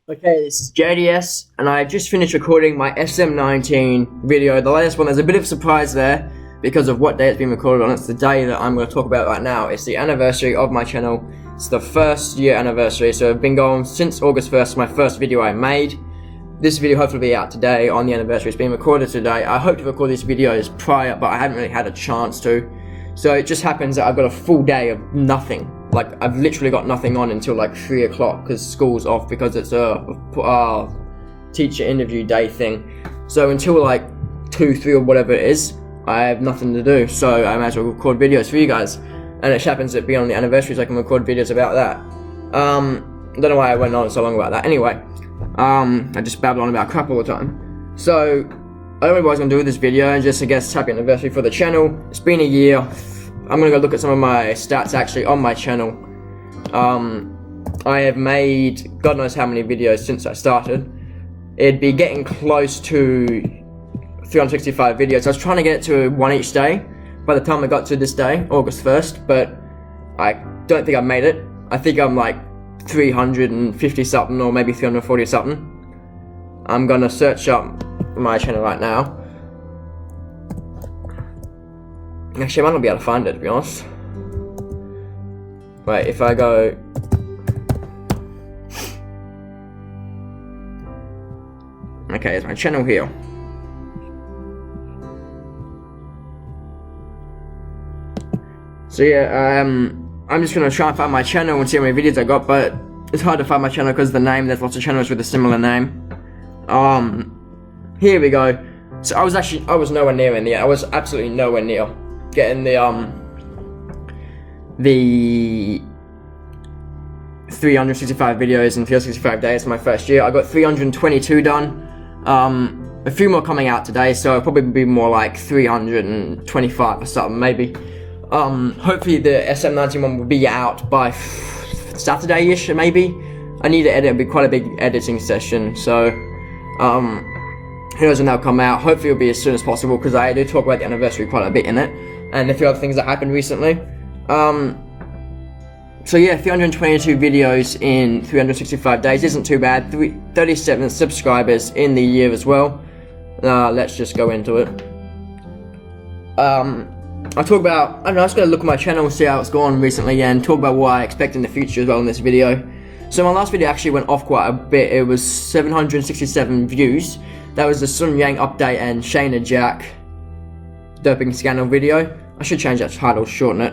Okay, this is JDS, and I just finished recording my SM19 video, the latest one. There's a bit of a surprise there because of what day it's been recorded on. It's the day that I'm going to talk about right now. It's the anniversary of my channel. It's the first year anniversary, so I've been going since August 1st, my first video I made. This video hopefully will be out today on the anniversary. It's been recorded today. I hope to record these videos prior, but I haven't really had a chance to. So it just happens that I've got a full day of nothing. Like, I've literally got nothing on until like 3 o'clock because school's off because it's a teacher interview day thing. So until like 2, 3 or whatever it is, I have nothing to do. So I might as well record videos for you guys. And it happens to be on the anniversary, so I can record videos about that. I don't know why I went on so long about that. Anyway, I just babble on about crap all the time. So I don't know what I was going to do with this video, and just I guess happy anniversary for the channel. It's been a year. I'm going to go look at some of my stats actually on my channel. I have made God knows how many videos since I started. It'd be getting close to 365 videos. I was trying to get it to one each day by the time I got to this day, August 1st, but I don't think I made it. I think I'm like 350 something or maybe 340 something. I'm going to search up my channel right now. Actually, I might not be able to find it, to be honest. Wait, if I go... Okay, there's my channel here. So yeah, I'm just gonna try and find my channel and see how many videos I got, but it's hard to find my channel because of the name. There's lots of channels with a similar name. Here we go. So I was nowhere near in the... I was absolutely nowhere near getting the 365 videos in 365 days my first year. I got 322 done. A few more coming out today, so it'll probably be more like 325 or something, maybe. Hopefully the SM19 one will be out by Saturday-ish, maybe. I need to edit. It'll be quite a big editing session, so who knows when that'll come out. Hopefully it'll be as soon as possible, because I do talk about the anniversary quite a bit in it, and a few other things that happened recently. So yeah, 322 videos in 365 days isn't too bad. 37 subscribers in the year as well. Let's just go into it. I'll talk about, I don't know, I'm just going to look at my channel, see how it's gone recently, and talk about what I expect in the future as well in this video. So my last video actually went off quite a bit. It was 767 views. That was the Sun Yang update and Shayna Jack doping scandal video. I should change that title, shorten it.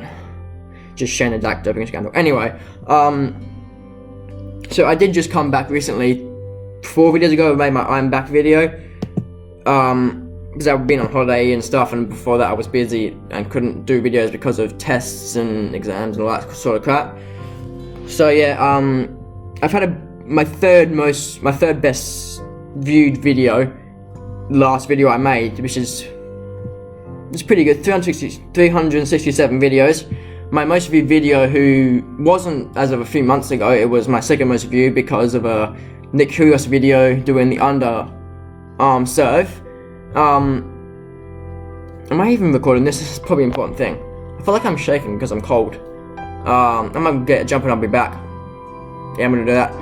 Just Shayna Jack doping scandal. Anyway, so I did just come back recently. 4 videos ago I made my I'm Back video. Because I've been on holiday and stuff, and before that I was busy and couldn't do videos because of tests and exams and all that sort of crap. So yeah, I've had my third best viewed video, last video I made, which is pretty good. 367 videos. My most viewed video, who wasn't as of a few months ago, it was my second most viewed because of a Nick Kyrgios video doing the underarm serve. Am I even recording this? This is probably an important thing. I feel like I'm shaking because I'm cold. I'm gonna get a jump and I'll be back. Yeah, I'm gonna do that.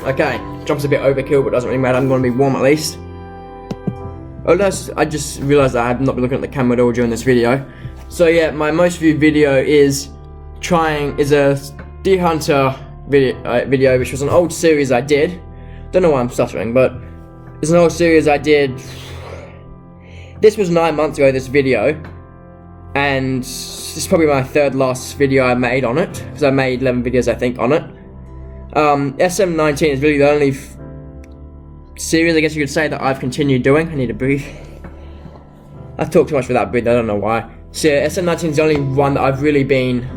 Okay, jump's a bit overkill, but doesn't really matter. I'm gonna be warm at least. Oh, I just realized that I have not been looking at the camera at all during this video. So yeah, my most viewed video is a Deer Hunter video, which was an old series I did. Don't know why I'm stuttering, but it's an old series I did. This was 9 months ago, this video, and this is probably my third last video I made on it, because I made 11 videos I think on it. SM19 is really the only series, I guess you could say, that I've continued doing. I need to breathe. I've talked too much without breathing, I don't know why. So yeah, SM19 is the only one that I've really been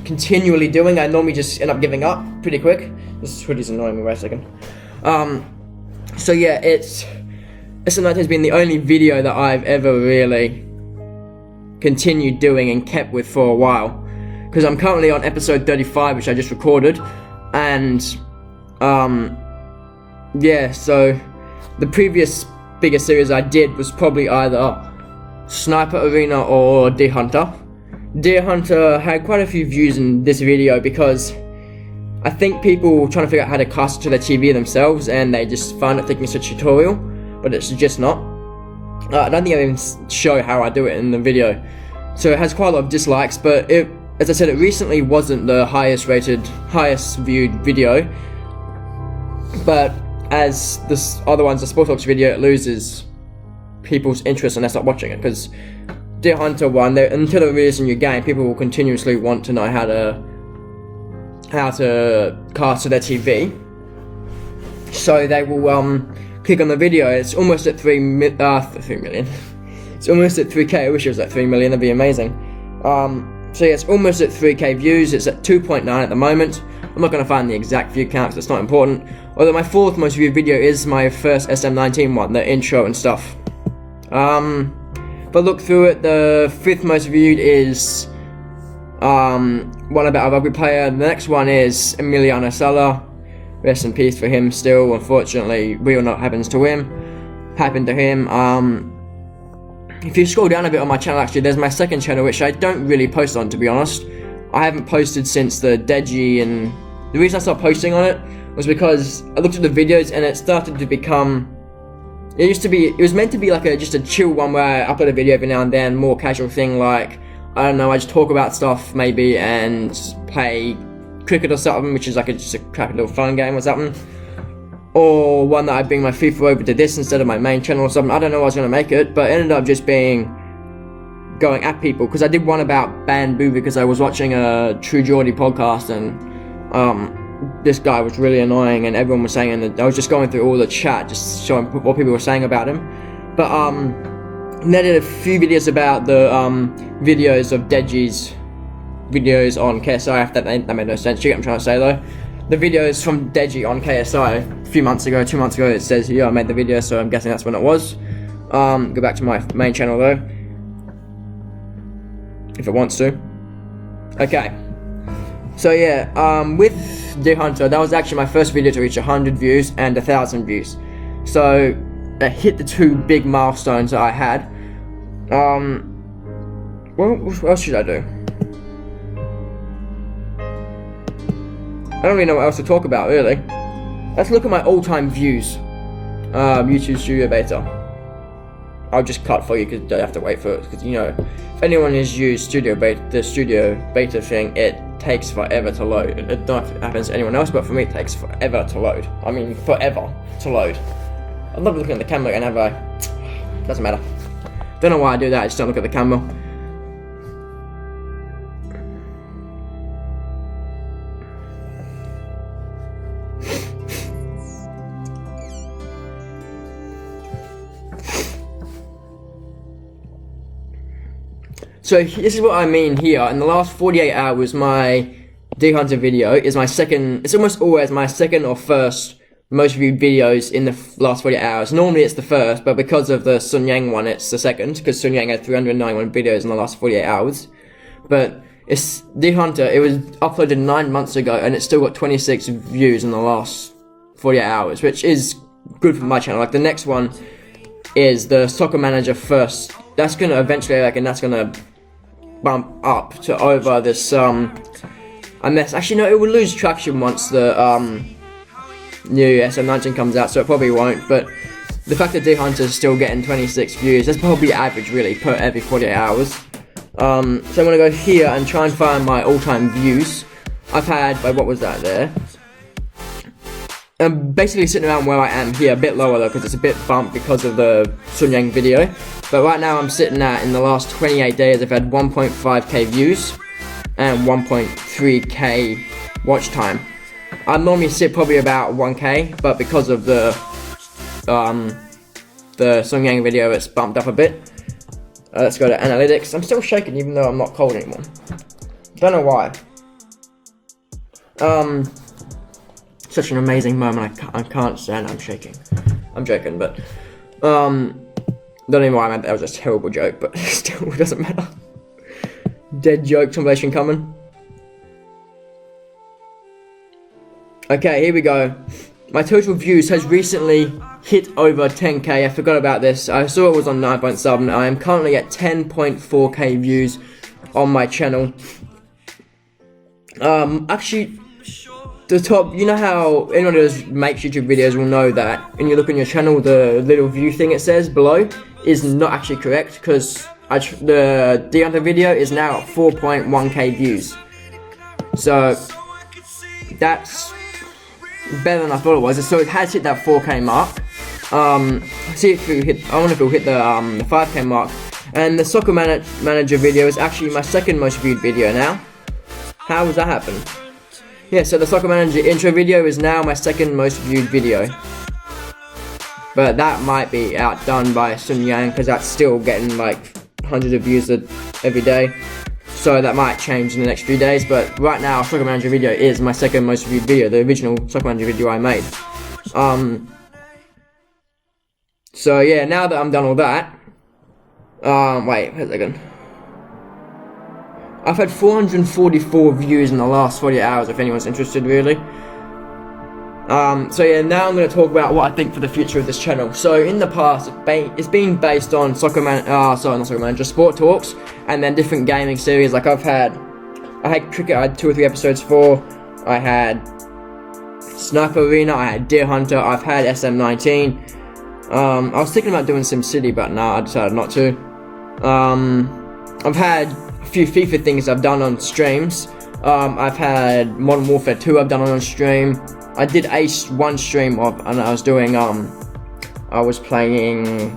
continually doing. I normally just end up giving up pretty quick. This hoodie's annoying me. Wait a second. So yeah, SM19 has been the only video that I've ever really continued doing and kept with for a while, because I'm currently on episode 35, which I just recorded, and yeah, so the previous biggest series I did was probably either Sniper Arena or Deer Hunter. Deer Hunter had quite a few views in this video because I think people were trying to figure out how to cast it to their TV themselves, and they just found it thinking it's a tutorial, but it's just not. I don't think I even show how I do it in the video, so it has quite a lot of dislikes. But as I said, it recently wasn't the highest viewed video, but as this other one's a Sports Talks video, it loses people's interest and they stop watching it, because Deer Hunter 1, until they release a new game, people will continuously want to know how to cast to their TV, so they will click on the video. It's almost at 3 million. It's almost at 3k. I wish it was at 3 million, that'd be amazing. So yeah, it's almost at 3k views. It's at 2.9 at the moment. I'm not going to find the exact view count because it's not important, although my 4th most viewed video is my first SM19 one, the intro and stuff. If I look through it, the 5th most viewed is one about a rugby player. The next one is Emiliano Sala. Rest in peace for him still. Unfortunately, we all know what happened to him. If you scroll down a bit on my channel, actually, there's my second channel, which I don't really post on, to be honest. I haven't posted since the Deji, and the reason I stopped posting on it was because I looked at the videos and it started to become... It was meant to be like just a chill one where I upload a video every now and then, more casual thing, like, I don't know, I just talk about stuff maybe and play cricket or something, which is like just a crappy little fun game or something. Or one that I bring my FIFA over to this instead of my main channel or something. I don't know how I was going to make it, but it ended up just being going at people, because I did one about Bamboo because I was watching a True Geordie podcast, and this guy was really annoying and everyone was saying, and I was just going through all the chat just showing what people were saying about him. But and I did a few videos about the videos of Deji's videos on KSI, if that made no sense. You get what I'm trying to say though. The videos from Deji on KSI a few months ago, 2 months ago, it says here I made the video, so I'm guessing that's when it was. Go back to my main channel though, if it wants to. Okay. So yeah, with Deer Hunter, that was actually my first video to reach 100 views and 1,000 views. So I hit the 2 big milestones that I had. What else should I do? I don't really know what else to talk about, really. Let's look at my all-time views. YouTube Studio Beta. I'll just cut for you because you have to wait for it. Because, you know, if anyone has used the Studio Beta thing, it takes forever to load. I don't know if it happens to anyone else, but for me it takes forever to load. I mean, forever to load. I love looking at the camera and have I... Doesn't matter. Don't know why I do that, I just don't look at the camera. So this is what I mean here. In the last 48 hours, my Deer Hunter video is my second. It's almost always my second or first most viewed videos in the last 48 hours. Normally it's the first, but because of the Sun Yang one, it's the second, because Sun Yang had 391 videos in the last 48 hours. But it's Deer Hunter. It was uploaded 9 months ago, and it's still got 26 views in the last 48 hours, which is good for my channel. Like the next one is the Soccer Manager first. That's gonna eventually, and that's gonna bump up to over this actually no, it will lose traction once the new SM19 comes out, so it probably won't. But the fact that Deer Hunter is still getting 26 views, that's probably average really per every 48 hours. So I'm gonna go here and try and find my all-time views. I've had, what was that there? I'm basically sitting around where I am here, a bit lower though, because it's a bit bumped because of the Sun Yang video. But right now I'm sitting at, in the last 28 days, I've had 1.5k views and 1.3k watch time. I normally sit probably about 1k, but because of the Sun Yang video, it's bumped up a bit. Let's go to analytics. I'm still shaking even though I'm not cold anymore. Don't know why. Such an amazing moment. I can't stand. I'm shaking. I'm joking, but don't know why I meant that. That was a terrible joke, but still, it doesn't matter. Dead joke compilation coming. Okay, here we go. My total views has recently hit over 10k. I forgot about this. I saw it was on 9.7. I am currently at 10.4k views on my channel. Actually, the top, you know how anyone who makes YouTube videos will know that when you look on your channel, the little view thing it says below is not actually correct, because the other video is now at 4.1k views. So that's better than I thought it was. So it has hit that 4k mark. See if it hit. I wonder if it'll hit the 5k mark. And the Soccer Manager video is actually my second most viewed video now. How does that happen? Yeah, so the Soccer Manager intro video is now my second most viewed video. But that might be outdone by Sun Yang, because that's still getting like hundreds of views every day. So that might change in the next few days, but right now Soccer Manager video is my second most viewed video, the original Soccer Manager video I made. So yeah, now that I'm done all that, wait a second. I've had 444 views in the last 48 hours, if anyone's interested, really. So yeah, now I'm going to talk about what I think for the future of this channel. So in the past, it's been based on Sport Talks, and then different gaming series. Like I had cricket, I had 2 or 3 episodes for. I had Sniper Arena, I had Deer Hunter, I've had SM19. I was thinking about doing SimCity, but nah, I decided not to. I've had a few FIFA things I've done on streams. I've had Modern Warfare 2 I've done on stream. I did one stream of, and I was doing, I was playing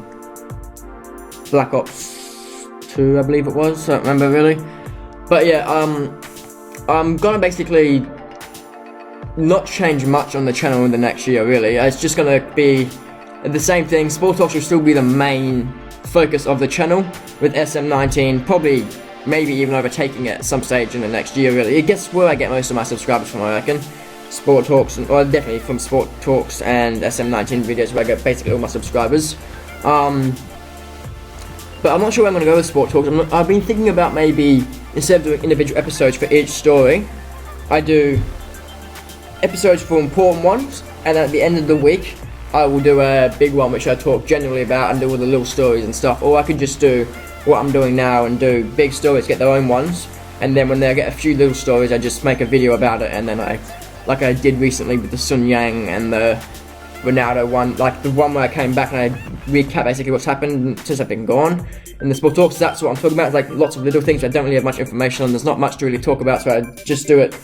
Black Ops 2, I believe it was, I don't remember really. But yeah, I'm gonna basically not change much on the channel in the next year, really. It's just gonna be the same thing. Sport Talks will still be the main focus of the channel, with SM19 probably, maybe even overtaking it at some stage in the next year, really. It gets where I get most of my subscribers from, I reckon. Sport Talks, or definitely from Sport Talks and SM19 videos, where I get basically all my subscribers. But I'm not sure where I'm going to go with Sport Talks. I've been thinking about maybe, instead of doing individual episodes for each story, I do episodes for important ones, and at the end of the week, I will do a big one which I talk generally about and do all the little stories and stuff. Or I could just do what I'm doing now and do big stories, get their own ones, and then when they get a few little stories, I just make a video about it, and then like I did recently with the Sun Yang and the Ronaldo one, like the one where I came back and I recap basically what's happened since I've been gone. In the Sport Talks, that's what I'm talking about. It's like lots of little things I don't really have much information on. There's not much to really talk about, so I just do it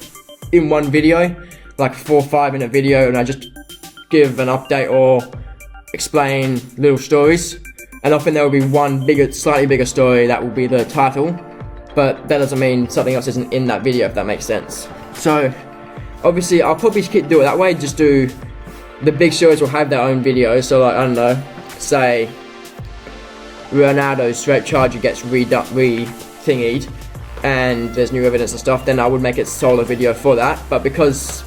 in one video, like 4 or 5 minute video, and I just give an update or explain little stories. And often there will be one slightly bigger story that will be the title, but that doesn't mean something else isn't in that video, if that makes sense. So obviously I'll probably do it that way, just do the big stories will have their own videos. So like, I don't know, say Ronaldo's straight charger gets re-thingied and there's new evidence and stuff, then I would make it solo video for that. But because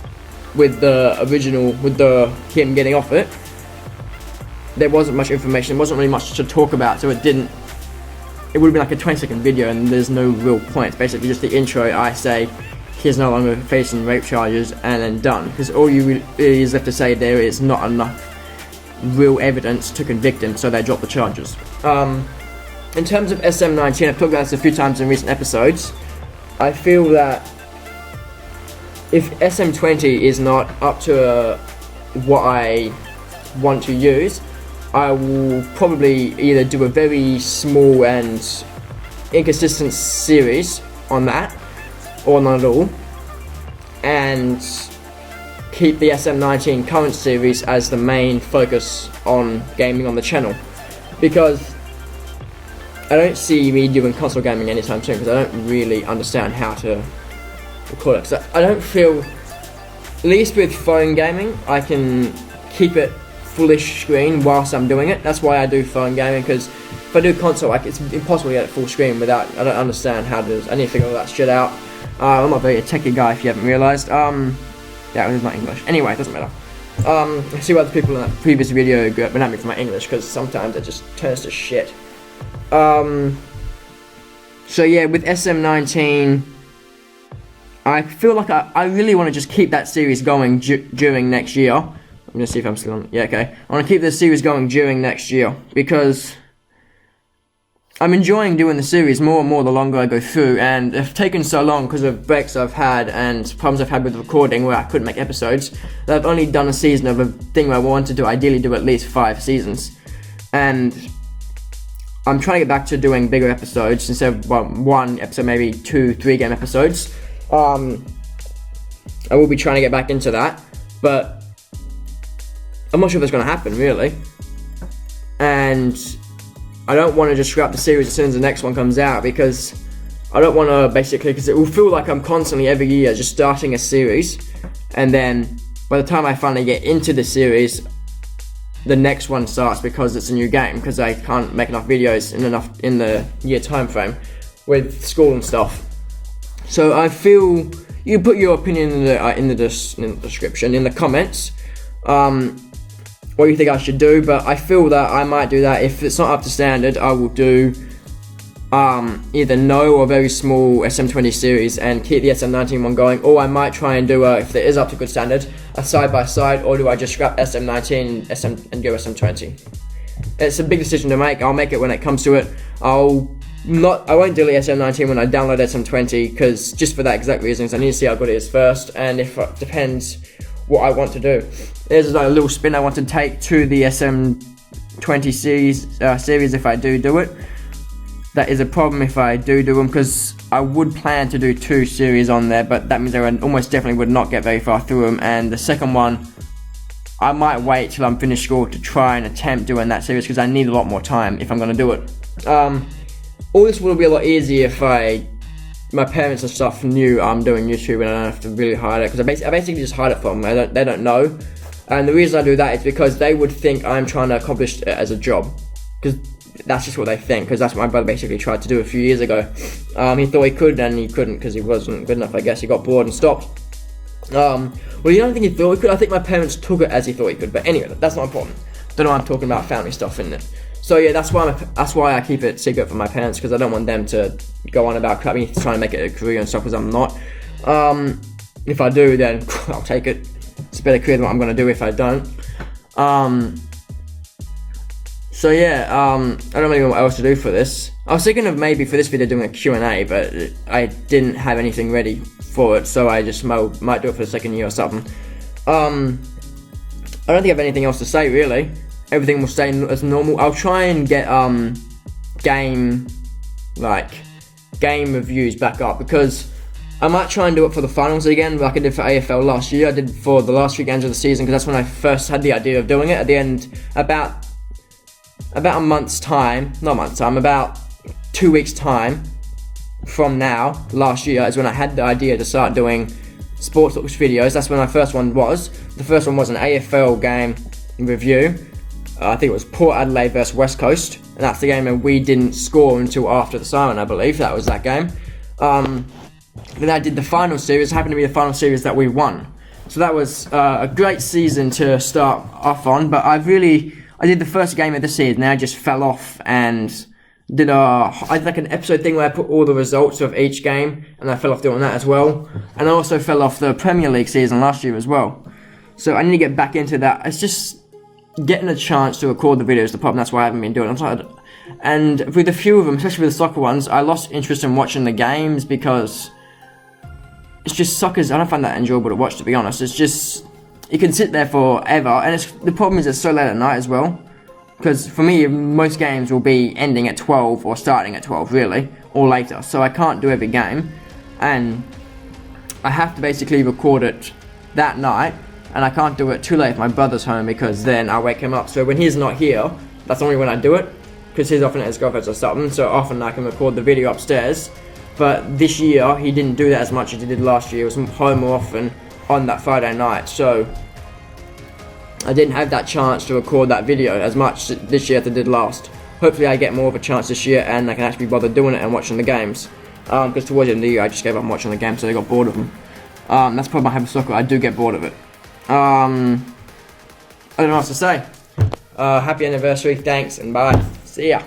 with the original, him getting off it, there wasn't much information, there wasn't really much to talk about, so it would have been like a 20-second video and there's no real point. It's basically just the intro, I say he's no longer facing rape charges, and then done. Because all you really is left to say there is not enough real evidence to convict him, so they drop the charges. In terms of SM19, I've talked about this a few times in recent episodes. I feel that if SM20 is not up to what I want to use, I will probably either do a very small and inconsistent series on that, or not at all, and keep the SM19 current series as the main focus on gaming on the channel, because I don't see me doing console gaming anytime soon, because I don't really understand how to record it. So I don't feel, at least with phone gaming, I can keep it fullish screen whilst I'm doing it. That's why I do phone gaming, because if I do console, it's impossible to get it full screen without, I don't understand how to do, I need to figure all that shit out. I'm not very a techie guy, if you haven't realised. Yeah, it's not English. Anyway, it doesn't matter. I see why the people in that previous video went at me for my English, because sometimes it just turns to shit. So yeah, with SM19, I feel like I really want to just keep that series going during next year. I'm gonna see if I'm still on. Yeah, okay. I want to keep this series going during next year, because I'm enjoying doing the series more and more the longer I go through, and it's taken so long because of breaks I've had and problems I've had with recording where I couldn't make episodes, that I've only done a season of a thing where I wanted to ideally do at least 5 seasons. And I'm trying to get back to doing bigger episodes instead of one episode, maybe 2-3 game episodes. I will be trying to get back into that, but I'm not sure if it's going to happen, really. And I don't want to just scrap the series as soon as the next one comes out, because I don't want to because it will feel like I'm constantly every year just starting a series, and then by the time I finally get into the series, the next one starts because it's a new game, because I can't make enough videos in the year time frame with school and stuff. So I feel you put your opinion in the description, in the comments, what you think I should do, but I feel that I might do that. If it's not up to standard, I will do either no or very small SM20 series and keep the SM19 one going, or I might try and do if it is up to good standard, a side by side, or do I just scrap SM19 and go SM20? It's a big decision to make. I'll make it when it comes to it. I won't delete SM19 when I download SM20, because just for that exact reason, I need to see how good it is first, and if it depends what I want to do. There's like a little spin I want to take to the SM20 series if I do it. That is a problem if I do them, because I would plan to do 2 series on there, but that means I almost definitely would not get very far through them, and the second one, I might wait till I'm finished school to try and attempt doing that series, because I need a lot more time if I'm going to do it. All this will be a lot easier if my parents and stuff knew I'm doing YouTube and I don't have to really hide it, because I basically just hide it from them. They don't know, and the reason I do that is because they would think I'm trying to accomplish it as a job, because that's just what they think, because that's what my brother basically tried to do a few years ago. He thought he could, and he couldn't because he wasn't good enough, I guess. He got bored and stopped. Well, you don't think he thought he could? I think my parents took it as he thought he could, but anyway, that's not important. Don't know why I'm talking about family stuff, in it. So yeah, that's why I keep it secret from my parents, because I don't want them to go on about me trying to make it a career and stuff, because I'm not. If I do, then I'll take it. It's a better career than what I'm going to do if I don't. So yeah, I don't really know what else to do for this. I was thinking of maybe for this video doing a Q&A, but I didn't have anything ready for it, so I just might do it for the second year or something. I don't think I have anything else to say, really. Everything will stay as normal. I'll try and get game reviews back up, because I might try and do it for the finals again, like I did for AFL last year. I did for the last 3 games of the season, because that's when I first had the idea of doing it. At the end, about a month's time, about 2 weeks time from now, last year, is when I had the idea to start doing sports talks videos. That's when my first one was. The first one was an AFL game review. I think it was Port Adelaide versus West Coast, and that's the game where we didn't score until after the siren, I believe. That was that game. Then I did the final series. It happened to be the final series that we won. So that was a great season to start off on, but I did the first game of the season, and I just fell off and I did like an episode thing where I put all the results of each game, and I fell off doing that as well. And I also fell off the Premier League season last year as well. So I need to get back into that. It's just getting a chance to record the videos the problem. That's why I haven't been doing it. And with a few of them, especially with the soccer ones, I lost interest in watching the games, because it's just soccer's, I don't find that enjoyable to watch, to be honest. It's just, you can sit there forever, and the problem is it's so late at night as well. Because for me, most games will be ending at 12 or starting at 12, really, or later. So I can't do every game, and I have to basically record it that night, and I can't do it too late if my brother's home, because then I'll wake him up. So when he's not here, that's only when I do it, because he's often at his girlfriend's or something, so often I can record the video upstairs. But this year, he didn't do that as much as he did last year. He was home more often on that Friday night, so I didn't have that chance to record that video as much this year as I did last. Hopefully I get more of a chance this year, and I can actually bother doing it and watching the games. Because towards the end of the year, I just gave up on watching the games, so I got bored of them. That's the problem I have with soccer. I do get bored of it. I don't know what else to say. Happy anniversary, thanks, and bye. See ya.